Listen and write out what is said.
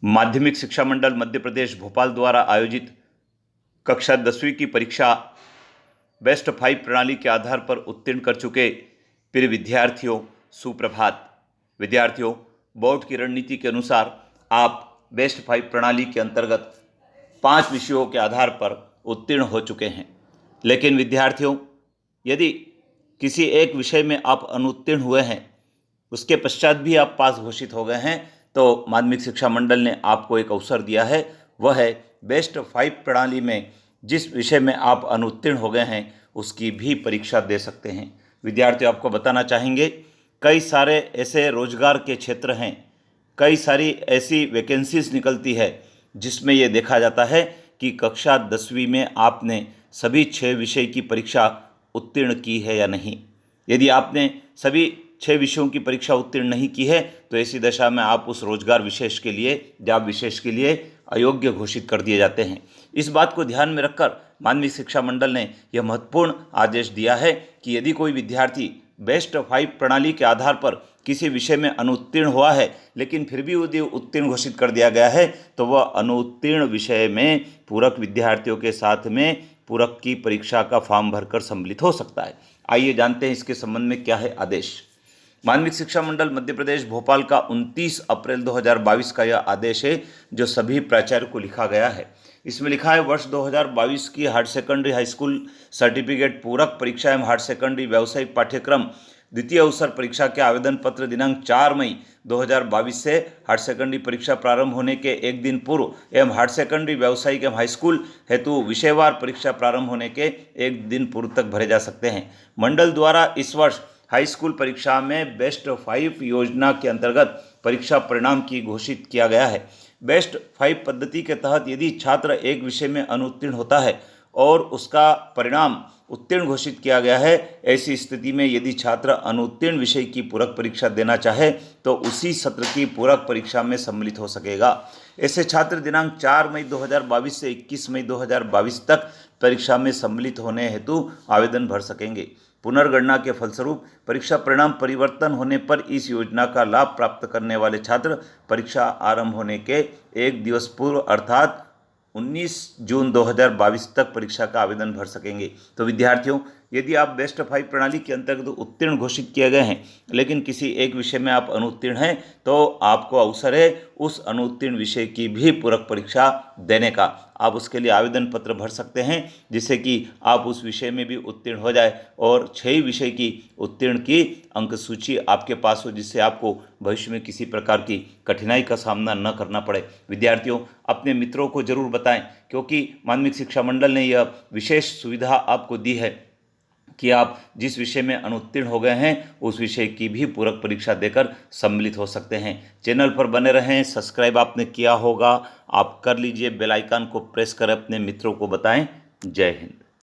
माध्यमिक शिक्षा मंडल मध्य प्रदेश भोपाल द्वारा आयोजित कक्षा 10वीं की परीक्षा बेस्ट 5 प्रणाली के आधार पर उत्तीर्ण कर चुके प्रिय विद्यार्थियों, सुप्रभात। विद्यार्थियों, बोर्ड की रणनीति के अनुसार आप बेस्ट 5 प्रणाली के अंतर्गत 5 विषयों के आधार पर उत्तीर्ण हो चुके हैं। लेकिन विद्यार्थियों, यदि किसी एक विषय में आप अनुत्तीर्ण हुए हैं, उसके पश्चात भी आप पास घोषित हो गए हैं, तो माध्यमिक शिक्षा मंडल ने आपको एक अवसर दिया है। वह है बेस्ट 5 प्रणाली में जिस विषय में आप अनुत्तीर्ण हो गए हैं उसकी भी परीक्षा दे सकते हैं। विद्यार्थी, आपको बताना चाहेंगे, कई सारे ऐसे रोजगार के क्षेत्र हैं, कई सारी ऐसी वैकेंसीज निकलती है जिसमें यह देखा जाता है कि कक्षा 10वीं में आपने सभी 6 विषय की परीक्षा उत्तीर्ण की है या नहीं। यदि आपने सभी 6 विषयों की परीक्षा उत्तीर्ण नहीं की है तो ऐसी दशा में आप उस रोजगार विशेष के लिए, जॉब विशेष के लिए अयोग्य घोषित कर दिए जाते हैं। इस बात को ध्यान में रखकर माध्यमिक शिक्षा मंडल ने यह महत्वपूर्ण आदेश दिया है कि यदि कोई विद्यार्थी बेस्ट 5 प्रणाली के आधार पर किसी विषय में अनुत्तीर्ण हुआ है, लेकिन फिर भी यदि उत्तीर्ण घोषित कर दिया गया है, तो वह अनुत्तीर्ण विषय में पूरक विद्यार्थियों के साथ में पूरक की परीक्षा का फॉर्म भरकर सम्मिलित हो सकता है। आइए जानते हैं इसके संबंध में क्या है आदेश। माध्यमिक शिक्षा मंडल मध्य प्रदेश भोपाल का 29 अप्रैल 2022 का यह आदेश है जो सभी प्राचार्य को लिखा गया है। इसमें लिखा है, वर्ष 2022 की higher secondary high school certificate पूरक परीक्षा एवं हायर सेकेंडरी व्यावसायिक पाठ्यक्रम द्वितीय अवसर परीक्षा के आवेदन पत्र दिनांक 4 मई 2022 से हायर सेकेंडरी परीक्षा प्रारंभ होने के एक दिन पूर्व एवं हायर सेकेंडरी व्यावसायिक एवं हाई स्कूल हेतु विषयवार परीक्षा प्रारंभ होने के एक दिन पूर्व तक भरे जा सकते हैं। मंडल द्वारा इस वर्ष हाई स्कूल परीक्षा में बेस्ट 5 योजना के अंतर्गत परीक्षा परिणाम की घोषित किया गया है। बेस्ट 5 पद्धति के तहत यदि छात्र एक विषय में अनुत्तीर्ण होता है और उसका परिणाम उत्तीर्ण घोषित किया गया है, ऐसी स्थिति में यदि छात्र अनुत्तीर्ण विषय की पूरक परीक्षा देना चाहे तो उसी सत्र की पूरक परीक्षा में सम्मिलित हो सकेगा। ऐसे छात्र दिनांक 4 मई 2022 से 21 मई 2022 तक परीक्षा में सम्मिलित होने हेतु आवेदन भर सकेंगे। पुनर्गणना के फलस्वरूप परीक्षा परिणाम परिवर्तन होने पर इस योजना का लाभ प्राप्त करने वाले छात्र परीक्षा आरंभ होने के एक दिवस पूर्व अर्थात 19 जून 2022 तक परीक्षा का आवेदन भर सकेंगे। तो विद्यार्थियों, यदि आप बेस्ट 5 प्रणाली के अंतर्गत उत्तीर्ण घोषित किए गए हैं, लेकिन किसी एक विषय में आप अनुत्तीर्ण हैं, तो आपको अवसर है उस अनुत्तीर्ण विषय की भी पूरक परीक्षा देने का। आप उसके लिए आवेदन पत्र भर सकते हैं जिससे कि आप उस विषय में भी उत्तीर्ण हो जाए और 6 विषय की उत्तीर्ण की अंक सूची आपके पास हो, जिससे आपको भविष्य में किसी प्रकार की कठिनाई का सामना न करना पड़े। विद्यार्थियों, अपने मित्रों को जरूर बताएं, क्योंकि माध्यमिक शिक्षा मंडल ने यह विशेष सुविधा आपको दी है कि आप जिस विषय में अनुत्तीर्ण हो गए हैं उस विषय की भी पूरक परीक्षा देकर सम्मिलित हो सकते हैं। चैनल पर बने रहें। सब्सक्राइब आपने किया होगा, आप कर लीजिए। बेल आइकन को प्रेस कर अपने मित्रों को बताएं। जय हिंद।